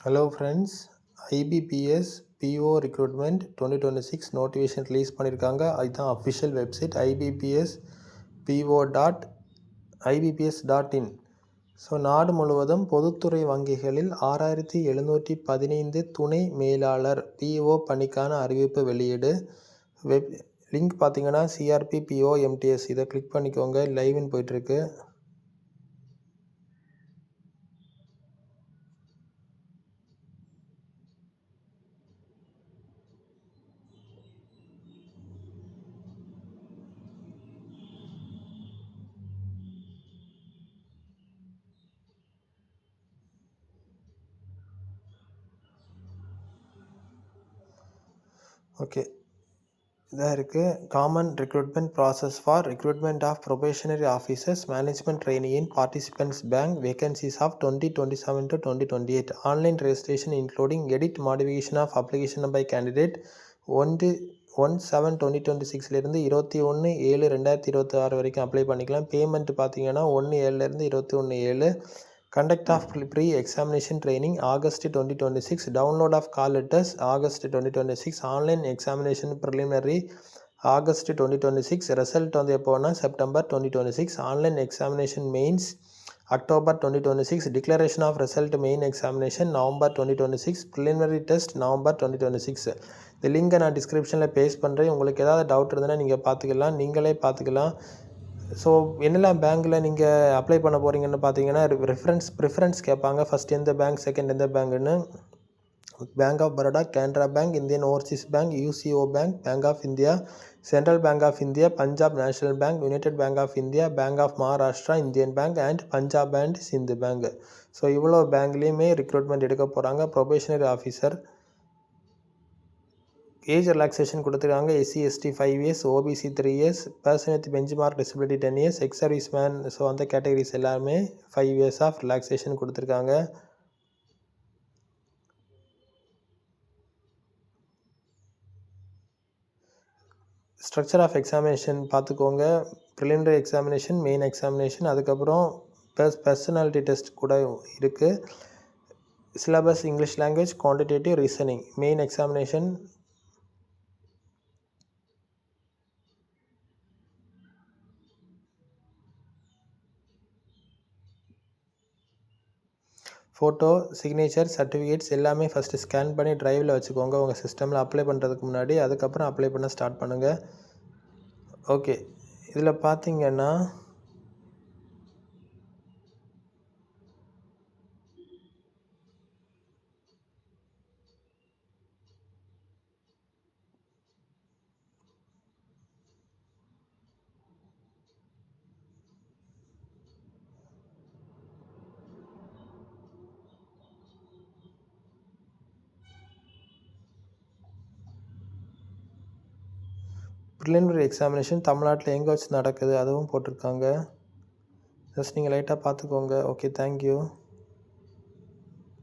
Hello friends, IBPS PO recruitment 2026 notification release பண்ணியிருக்காங்க. இதுதான் official website IBPS PO dot IBPS.in. So நாடு முழுவதும் பொதுத்துறை வங்கிகளில் 6715 துணை மேலாளர் PO பணிக்கான அறிவிப்பு வெளியீடு. லிங்க் பார்த்தீங்கன்னா CRP PO MTS, இதை கிளிக் பண்ணிக்கோங்க. லைவ்னு போயிட்டுருக்கு. ஓகே, இதாக இருக்குது. Common recruitment process for recruitment of probationary officers management trainee in participants bank vacancies of 2027 to 2028. Online registration including edit modification of application by candidate 1/7/2026 21/7/2026 வரைக்கும் apply பண்ணிக்கலாம். Payment பார்த்தீங்கன்னா 1/7 21/7. Conduct of pre-examination training August 2026. Download of call letters August 2026. Online examination preliminary August 2026. Result வந்து எப்போனா September 2026. Online examination mains October 2026. Declaration of result main examination November 2026. Preliminary test November 2026. இந்த லிங்கை நான் டிஸ்கிரிப்ஷனில் paste பண்ணுறேன். உங்களுக்கு ஏதாவது டவுட் இருந்ததுன்னா நீங்கள் பார்த்துக்கலாம், நீங்களே பார்த்துக்கலாம். ஸோ என்னெல்லாம் பேங்க்கில் நீங்கள் அப்ளை பண்ண போகிறீங்கன்னு பார்த்தீங்கன்னா ப்ரிஃபரன்ஸ் கேட்பாங்க. ஃபஸ்ட் எந்த பேங்க், செகண்ட் எந்த பேங்க்குன்னு. Bank of Baroda, Canara bank, Indian overseas bank, UCO bank, bank of India, central bank of India, Punjab national bank, united bank of India, bank of Maharashtra, Indian bank and Punjab and Sind bank. So இவ்வளோ பேங்க்லேயுமே recruitment எடுக்க போகிறாங்க. Probationary officer. Age relaxation கொடுத்துருக்காங்க. SC ST 5 years, OBC 3 years, person with benchmark disability 10 years, ex service man. So அந்த categories எல்லாமே 5 years of relaxation கொடுத்துருக்காங்க. Structure of examination பார்த்துக்கோங்க. Preliminary examination, main examination, அதுக்கப்புறம் பர்சனாலிட்டி டெஸ்ட் கூட இருக்குது. Syllabus English language, quantitative, reasoning. Main examination photo, signature, certificates எல்லாமே first scan பண்ணி ட்ரைவில் வச்சுக்கோங்க உங்கள் சிஸ்டமில் அப்ளை பண்ணுறதுக்கு முன்னாடி. அதுக்கப்புறம் அப்ளை பண்ண ஸ்டார்ட் பண்ணுங்கள். ஓகே, இதில் பார்த்தீங்கன்னா ப்ரிலிமினரி எக்ஸாமினேஷன் தமிழ்நாட்டில் எங்கே வச்சு நடக்குது அதுவும் போட்டிருக்காங்க. ஜஸ்ட் நீங்கள் லைட்டாக பார்த்துக்கோங்க. Okay, thank you.